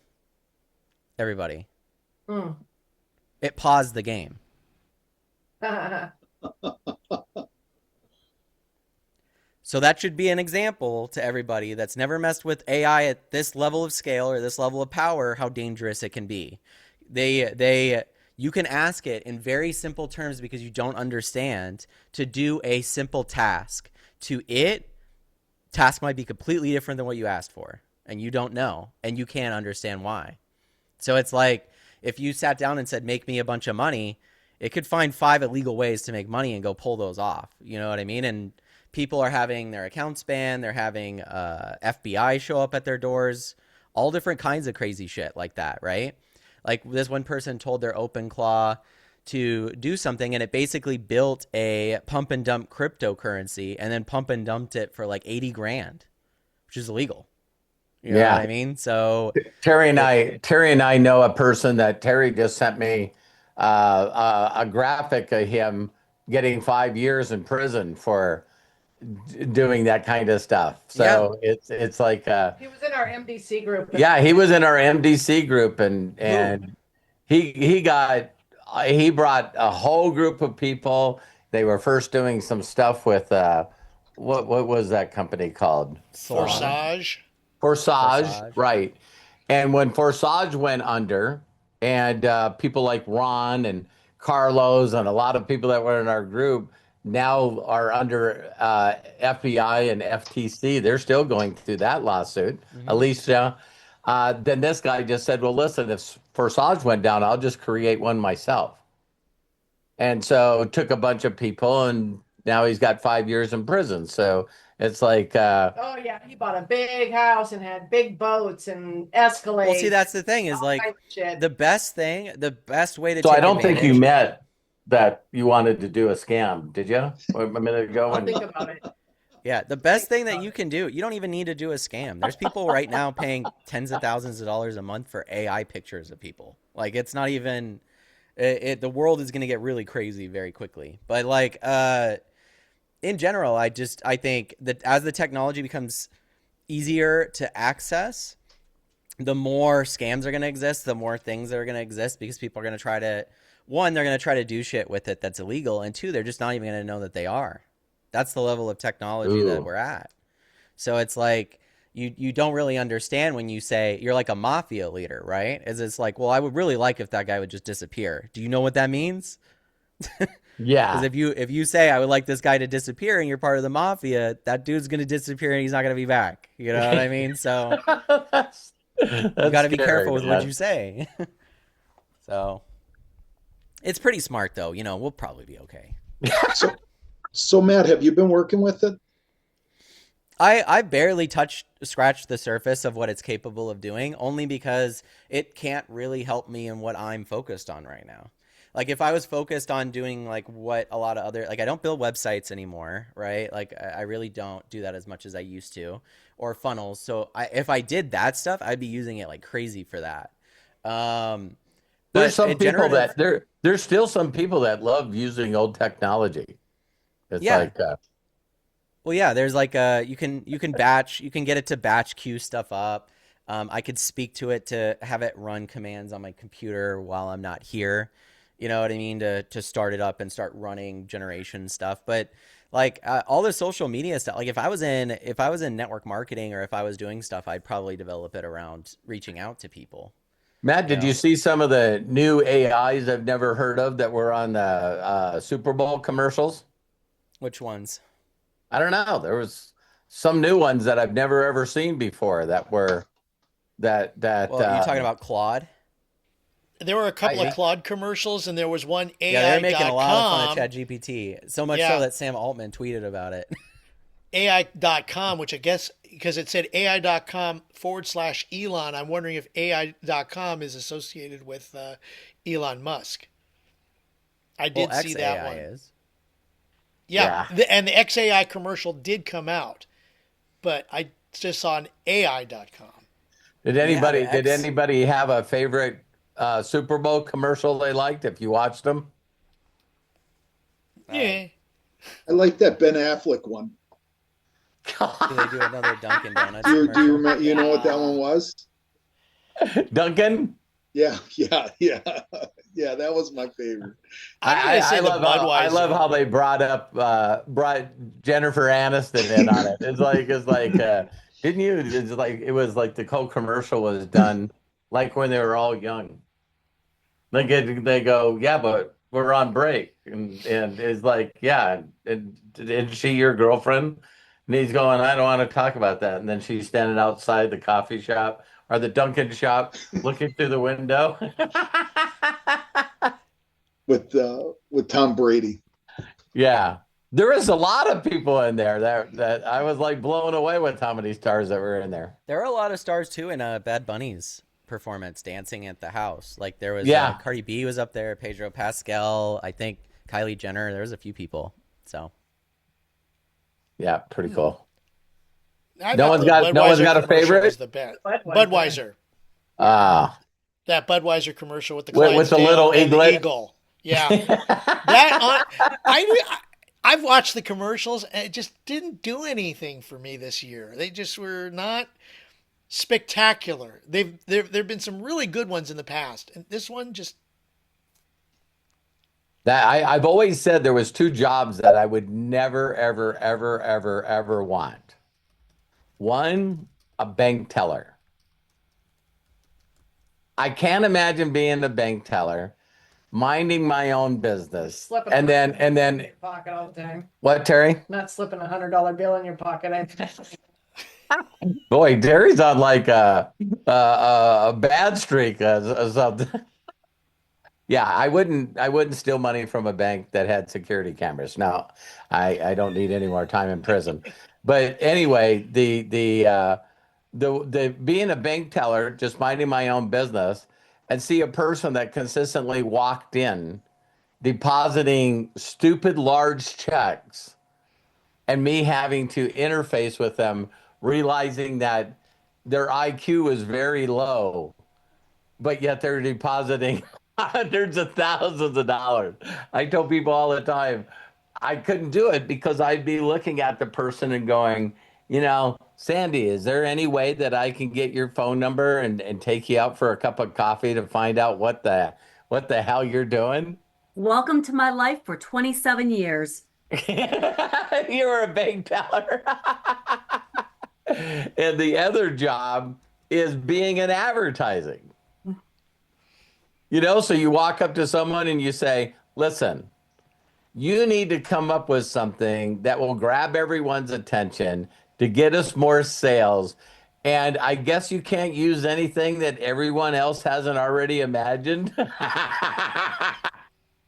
Everybody. It paused the game. So that should be an example to everybody that's never messed with AI at this level of scale or this level of power, how dangerous it can be. You can ask it in very simple terms, because you don't understand, to do a simple task. To it, task might be completely different than what you asked for, and you don't know, and you can't understand why. So it's like, if you sat down and said, make me a bunch of money, it could find 5 illegal ways to make money and go pull those off. You know what I mean? And people are having their accounts banned. They're having FBI show up at their doors, all different kinds of crazy shit like that, right? Like this one person told their OpenClaw to do something, and it basically built a pump and dump cryptocurrency, and then pump and dumped it for like 80 grand, which is illegal. You know what I mean? So Teri and I know a person that Teri just sent me a graphic of him getting 5 years in prison for doing that kind of stuff. So it's like he was in our MDC group. Yeah, he was in our MDC group, and he brought a whole group of people. They were first doing some stuff with what was that company called? Forsage, right. And when Forsage went under, and people like Ron and Carlos and a lot of people that were in our group now are under FBI and FTC. They're still going through that lawsuit. Alicia. Then this guy just said, well, listen, if Forsage went down, I'll just create one myself. And so took a bunch of people, and now he's got 5 years in prison. So it's like oh yeah, he bought a big house and had big boats and Escalades. Well, see, that's the thing, is like the best way to So take I don't think you advantage- met that you wanted to do a scam, did you? A minute ago. I'll think about it. Yeah, the best thing that you can do, you don't even need to do a scam. There's people right now paying tens of thousands of dollars a month for AI pictures of people. Like, it's not even the world is going to get really crazy very quickly. But like in general, I think that as the technology becomes easier to access, the more scams are going to exist, the more things that are going to exist, because people are going to try to, one, they're going to try to do shit with it that's illegal, and two, they're just not even going to know that they are. That's the level of technology that we're at. So it's like you don't really understand when you say you're like a mafia leader, right? Is it's like, well, I would really like if that guy would just disappear. Do you know what that means? Because Yeah. if you say I would like this guy to disappear and you're part of the mafia, that dude's gonna disappear and he's not gonna be back. You know what I mean? So that's you got to be scary, careful with what man. you say. So it's pretty smart, though. You know, we'll probably be okay. So Matt, have you been working with it? I barely scratched the surface of what it's capable of doing, only because it can't really help me in what I'm focused on right now. Like if I was focused on doing like what a lot of other, like I don't build websites anymore, right? Like I really don't do that as much as I used to, or funnels. So if I did that stuff, I'd be using it like crazy for that. There's But some it people generative, that there's still some people that love using old technology. It's yeah. like Well, yeah, there's like you can get it to batch queue stuff up. I could speak to it to have it run commands on my computer while I'm not here. You know what I mean? To start it up and start running generation stuff. But like all the social media stuff, like if I was in network marketing or if I was doing stuff, I'd probably develop it around reaching out to people. Matt, You did you know, see some of the new AIs I've never heard of that were on the Super Bowl commercials? which ones? I don't know. There was some new ones that I've never ever seen before that were that Well, you're talking about Claude? There were a couple of I Claude commercials, and there was one Yeah, they're making a lot of fun AI.com. of ChatGPT. So much so Yeah, that Sam Altman tweeted about it. AI.com, which I guess because it said AI.com/Elon, I'm wondering if AI.com is associated with Elon Musk. I Well, did see that XAI one. is. Yeah, yeah. and the XAI commercial did come out, but I just saw an AI.com. Yeah, the Did X. anybody have a favorite Super Bowl commercial they liked if you watched them? Uh, Yeah. I like that Ben Affleck one. do they do another Dunkin' Donuts Do you commercial? remember? You know what that one was? Duncan? Yeah, yeah. Yeah, that was my favorite. I'm gonna say the I love Budweiser. how they brought Jennifer Aniston in on it. It's like didn't you? It's like it was like the whole commercial was done like when they were all young. They go, yeah, but we're on break, and it's like, yeah, and is she your girlfriend? And he's going, I don't want to talk about that. And then she's standing outside the coffee shop or the Dunkin' shop, looking through the window. With Tom Brady. Yeah, there was a lot of people in there that I was like blown away with how many stars that were in there. There are a lot of stars too in Bad Bunny's performance dancing at the house. Like there was Yeah, Cardi B was up there, Pedro Pascal, I think Kylie Jenner. There was a few people. So yeah, pretty cool. I thought the No one's Budweiser got a commercial was favorite. the best. Budweiser. Budweiser, Ah, that Budweiser commercial with the with the Clydesdale little and the eaglet. eagle. Yeah, that I've watched the commercials and it just didn't do anything for me this year. They just were not spectacular. There've been some really good ones in the past, and this one just I've always said there was two jobs that I would never, ever, ever, ever, ever want. One, a bank teller. I can't imagine being a bank teller, minding my own business, Slipping and then in your pocket all the time. what, Terry? Not slipping $100 bill in your pocket. Boy, Terry's on like a bad streak or something. Yeah, I wouldn't steal money from a bank that had security cameras. No, I don't need any more time in prison. But anyway, the being a bank teller, just minding my own business, and see a person that consistently walked in, depositing stupid large checks, and me having to interface with them, realizing that their IQ is very low, but yet they're depositing hundreds of thousands of dollars. I tell people all the time, I couldn't do it because I'd be looking at the person and going, Sandy, is there any way that I can get your phone number and take you out for a cup of coffee to find out what the hell you're doing? Welcome to my life for 27 years. You're a bank teller. And the other job is being in advertising. So you walk up to someone and you say, listen, you need to come up with something that will grab everyone's attention to get us more sales. And I guess you can't use anything that everyone else hasn't already imagined.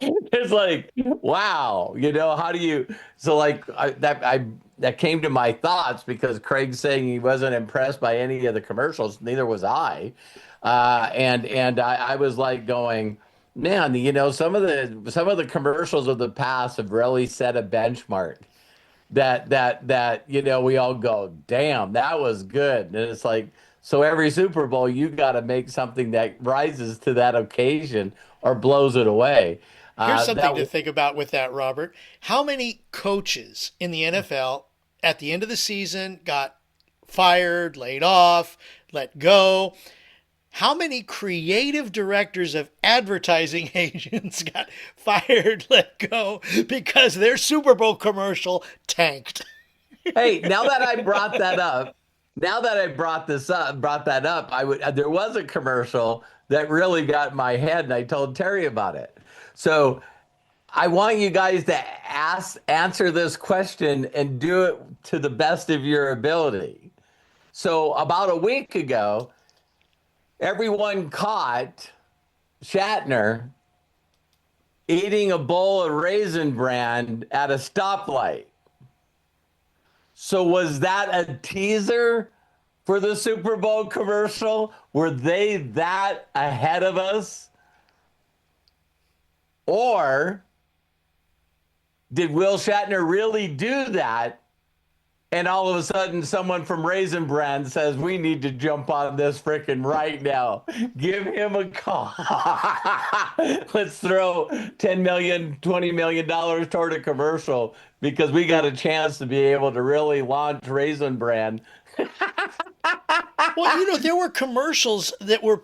It's like, wow, how do you? So like that came to my thoughts because Craig's saying he wasn't impressed by any of the commercials. Neither was I, and I was like going, man, some of the commercials of the past have really set a benchmark that we all go, damn, that was good. And it's like, so every Super Bowl you got to make something that rises to that occasion or blows it away. Here's something to think about with that, Robert. How many coaches in the NFL at the end of the season got fired, laid off, let go? How many creative directors of advertising agents got fired, let go because their Super Bowl commercial tanked? Hey, now that I brought that up, there was a commercial that really got in my head, and I told Teri about it. So I want you guys to answer this question and do it to the best of your ability. So about a week ago, everyone caught Shatner eating a bowl of Raisin Bran at a stoplight. So was that a teaser for the Super Bowl commercial? Were they that ahead of us? Or did Will Shatner really do that? And all of a sudden, someone from Raisin Bran says, we need to jump on this frickin' right now. Give him a call. Let's throw $10 million, $20 million toward a commercial because we got a chance to be able to really launch Raisin Bran. Well, there were commercials that were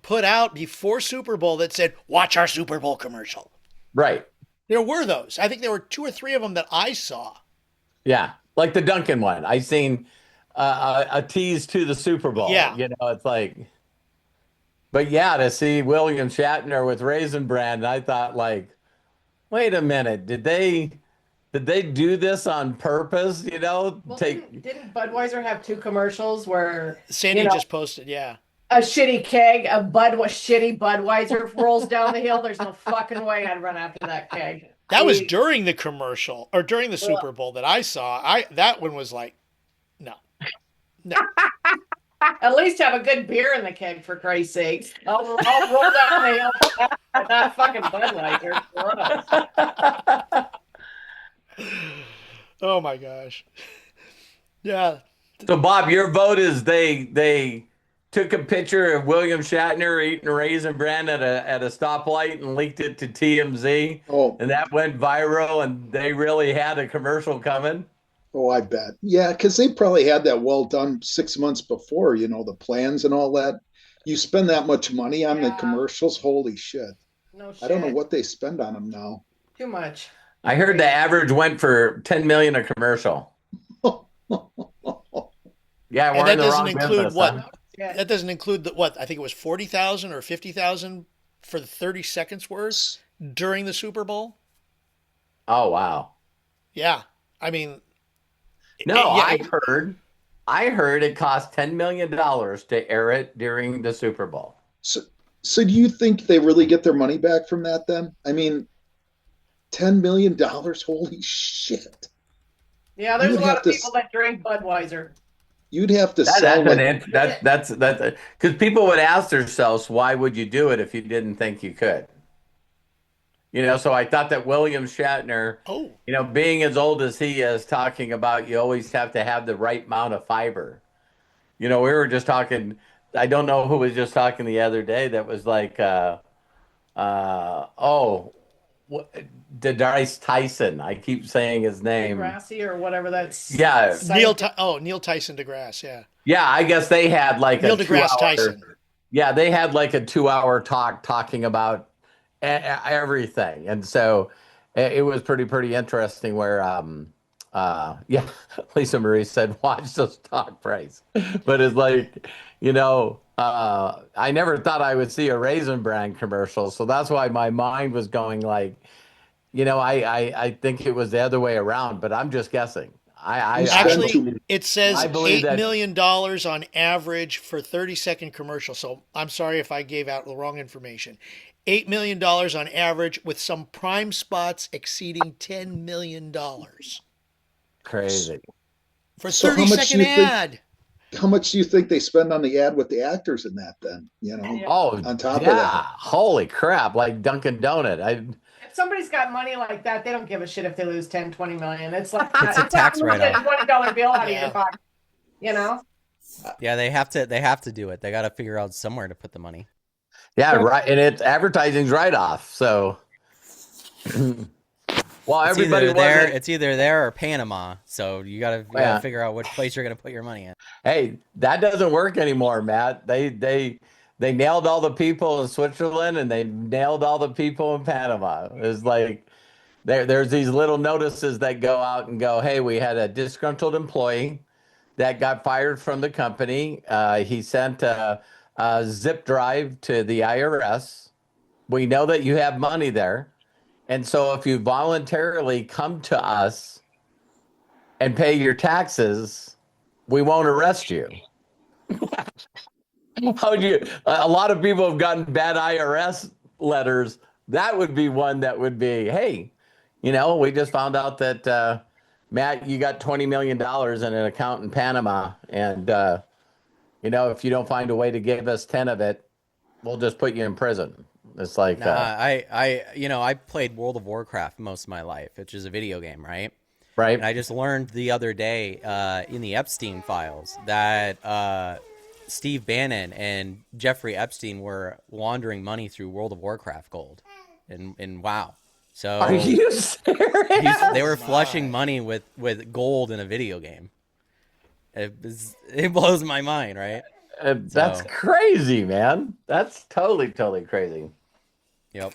put out before Super Bowl that said, watch our Super Bowl commercial. Right. There were those. I think there were 2 or 3 of them that I saw. Yeah. Like the Duncan one. I seen a tease to the Super Bowl. Yeah. It's like, but yeah, to see William Shatner with Raisin Bran, I thought like, wait a minute, did they do this on purpose? Well, didn't Budweiser have 2 commercials where Sandy just posted, yeah. A shitty keg, shitty Budweiser rolls down the hill. There's no fucking way I'd run after that keg. That was during the commercial or during the Super Bowl that I saw. That one was like, no. At least have a good beer in the keg, for Christ's sake. I'll roll down the hill. Not fucking Budweiser. Oh my gosh. Yeah. So Bob, your vote is they took a picture of William Shatner eating Raisin Bran at a stoplight and leaked it to TMZ. Oh. And that went viral, and they really had a commercial coming. Oh, I bet. Yeah, because they probably had that well done 6 months before, the plans and all that. You spend that much money on the commercials, holy shit. No shit. I don't know what they spend on them now. Too much. I heard the average went for $10 million a commercial. Yeah, we're and that in the doesn't wrong include business, what? huh? That doesn't include what? I think it was 40,000 or 50,000 for the 30 seconds worth during the Super Bowl. Oh wow. Yeah, I mean, no, I heard it cost $10 million to air it during the Super Bowl. So do you think they really get their money back from that then? I mean, $10 million? Holy shit. Yeah, there's a lot of people that drink Budweiser. You'd have to sell that's because people would ask themselves, why would you do it if you didn't think you could? So I thought that William Shatner, being as old as he is, talking about you always have to have the right amount of fiber. We were just talking, I don't know who was just talking the other day that was like, DeDarius Tyson. I keep saying his name. DeGrassi or whatever that's. Yeah. Neil Tyson DeGrasse, yeah. Yeah, I guess they had like Neil deGrasse Tyson. Yeah, they had like a 2-hour talking about everything. And so it was pretty interesting where Yeah, Lisa Marie said, watch the stock price. But it's like, I never thought I would see a Raisin Bran commercial. So that's why my mind was going like, I think it was the other way around, but I'm just guessing. You spend Actually, it says I believe $8 that million on average for 30-second commercial. So I'm sorry if I gave out the wrong information. $8 million on average, with some prime spots exceeding $10 million crazy. for So how 30 much do second you think? ad. How much do you think they spend on the ad with the actors in that? Then Oh, on top of yeah. that. Holy crap. Like Dunkin' Donut. If somebody's got money like that, they don't give a shit if they lose 10, 20 million. It's like It's a tax like write-off. $20 bill out of Yeah. your pocket. Yeah, they have to do it. They got to figure out somewhere to put the money. Yeah, right. And it's advertising's right off. So, well, It's everybody either there, wasn't. it's either there or Panama. So you gotta Yeah. figure out which place you're gonna put your money in. Hey, that doesn't work anymore, Matt. They nailed all the people in Switzerland and they nailed all the people in Panama. It's like there's these little notices that go out and go, hey, we had a disgruntled employee that got fired from the company. He sent a zip drive to the IRS. We know that you have money there. And so if you voluntarily come to us and pay your taxes, we won't arrest you. How would you? A lot of people have gotten bad IRS letters. That would be one that would be, hey, we just found out that Matt, you got $20 million in an account in Panama, and if you don't find a way to give us 10 of it, we'll just put you in prison. It's like, I played World of Warcraft most of my life, which is a video game, right? Right. And I just learned the other day in the Epstein files that Steve Bannon and Jeffrey Epstein were laundering money through World of Warcraft gold. And wow. So are you serious? they were flushing money with gold in a video game. It blows my mind, right? That's crazy, man. That's totally crazy. Yep.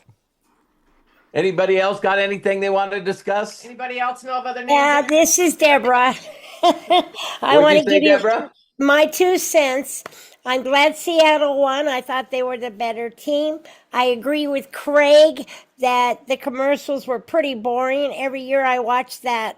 Anybody else got anything they want to discuss? Anybody else know of other names? Yeah, this is Deborah. I What'd want you to say, give you Deborah? my 2 cents. I'm glad Seattle won. I thought they were the better team. I agree with Craig that the commercials were pretty boring. Every year I watch that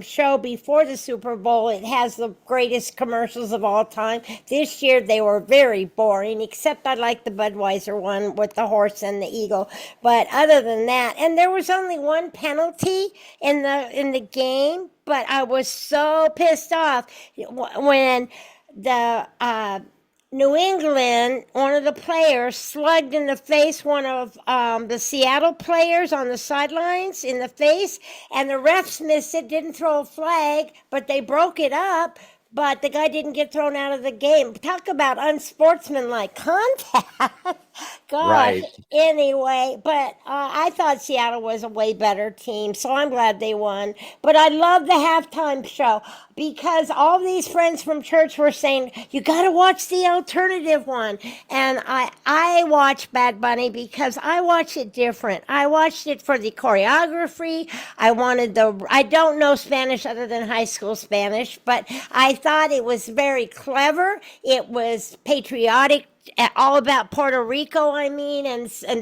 show before the Super Bowl, it has the greatest commercials of all time. This year they were very boring, except I like the Budweiser one with the horse and the eagle. But other than that, and there was only one penalty in the game, but I was so pissed off when the New England, one of the players slugged in the face one of the Seattle players on the sidelines in the face, and the refs missed it, didn't throw a flag, but they broke it up. But the guy didn't get thrown out of the game. Talk about unsportsmanlike contact. Gosh. Right. Anyway, but I thought Seattle was a way better team, so I'm glad they won. But I love the halftime show because all these friends from church were saying, you got to watch the alternative one. And I watched Bad Bunny because I watched it different. I watched it for the choreography. I don't know Spanish other than high school Spanish, but I thought it was very clever. It was patriotic, all about Puerto Rico, and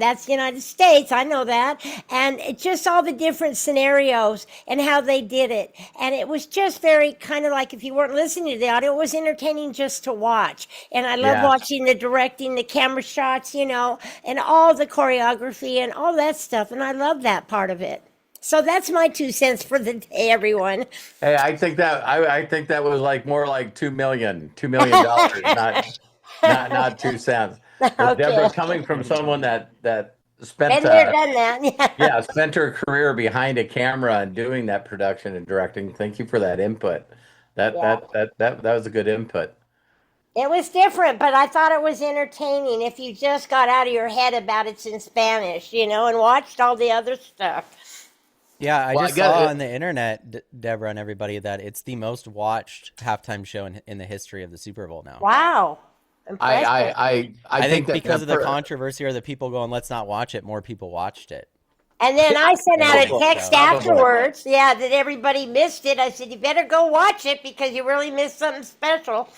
that's the United States. I know that. And just all the different scenarios and how they did it. And it was just very kind of like, if you weren't listening to the audio, it was entertaining just to watch. And I love watching the directing, the camera shots, and all the choreography and all that stuff. And I love that part of it. So that's my 2 cents for the day, everyone. Hey, I think that was like more like $2 million, not 2 cents. But Okay. Deborah, coming from someone that spent Been there, done that. spent her career behind a camera and doing that production and directing. Thank you for that input. That was a good input. It was different, but I thought it was entertaining if you just got out of your head about it's in Spanish, and watched all the other stuff. Yeah, I Well, just I got saw it. on the internet, Deborah and everybody, that it's the most watched halftime show in the history of the Super Bowl now. Wow. Impressive. I I think that because of the controversy or the people going, let's not watch it, more people watched it. And then I sent out a Probably. text afterwards, that everybody missed it. I said, you better go watch it because you really missed something special.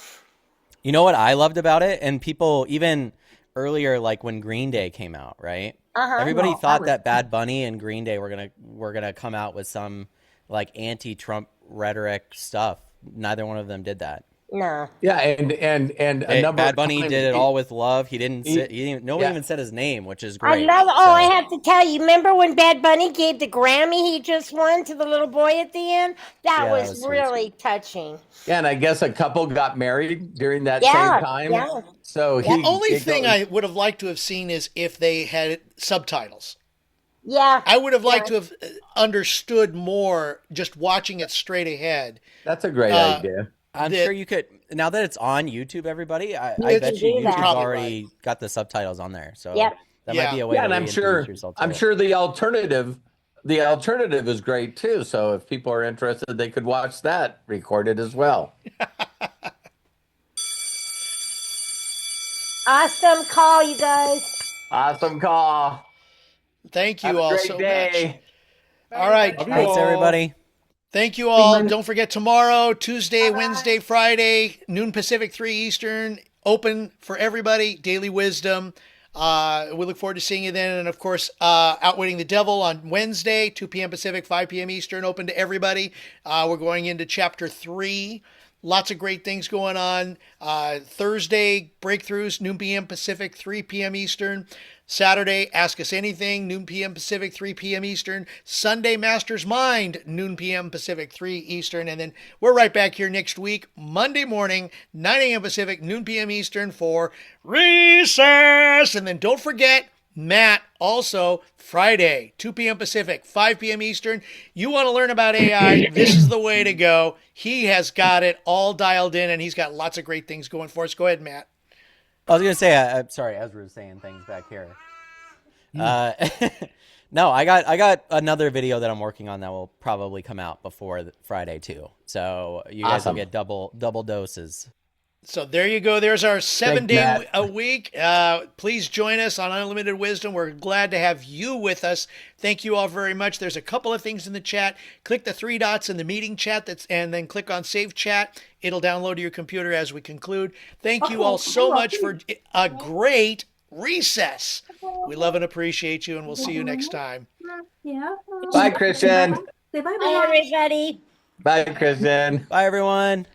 You know what I loved about it? And people, even earlier, like when Green Day came out, right? Everybody thought that Bad Bunny and Green Day were gonna come out with some like anti-Trump rhetoric stuff. Neither one of them did that. No. Yeah, and a number Bad of Bunny times did it all with love. He didn't. Nobody yeah. even said his name, which is I great. love it. Oh, I have to tell you, remember when Bad Bunny gave the Grammy he just won to the little boy at the end? That was sweet. really touching. Yeah, and I guess a couple got married during that Yeah, same time. yeah. So The only thing I would have liked to have seen is if they had subtitles. Yeah. I would have liked to have understood more just watching it straight ahead. That's a great idea. I'm sure you could. Now that it's on YouTube, everybody, I bet you YouTube's already got the subtitles on there. So that might be a way to and I'm sure yourself I'm sure the alternative is great too. So if people are interested, they could watch that recorded as well. Awesome call, you guys. Awesome call. Thank you Have a all great so day. much. All right. Thanks, everybody. Thank you all. Don't forget tomorrow, Tuesday, Wednesday, Friday, noon Pacific, 3 Eastern, open for everybody, Daily Wisdom. We look forward to seeing you then. And of course, Outwitting the Devil on Wednesday, 2 p.m. Pacific, 5 p.m. Eastern, open to everybody. We're going into chapter 3. Lots of great things going on. Thursday, Breakthroughs, noon p.m. Pacific, 3 p.m. Eastern. Saturday, Ask Us Anything, noon p.m. Pacific, 3 p.m. Eastern. Sunday, Master's Mind, noon p.m. Pacific, 3 Eastern. And then we're right back here next week, Monday morning, 9 a.m. Pacific, noon p.m. Eastern for Recess. And then don't forget, Matt, also Friday, 2 p.m. Pacific, 5 p.m. Eastern. You want to learn about AI, this is the way to go. He has got it all dialed in, and he's got lots of great things going for us. Go ahead, Matt. I was gonna say, I'm sorry, Ezra was saying things back here. No, I got another video that I'm working on that will probably come out before Friday too. So you guys will get double doses. So there you go. There's our 7-day a week. Please join us on Unlimited Wisdom. We're glad to have you with us. Thank you all very much. There's a couple of things in the chat. Click the 3 dots in the meeting chat and then click on Save Chat. It'll download to your computer as we conclude. Thank you all so much for a great recess. We love and appreciate you, and we'll see you next time. Yeah. Bye, Christian. Say bye, Bye, everybody. Bye, Christian. Bye, everyone.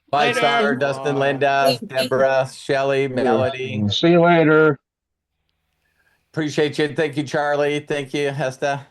Bye, Later. Star, Dustin, Linda, Deborah, Shelley, Melody. See you later. Appreciate you. Thank you, Charlie. Thank you, Hesta.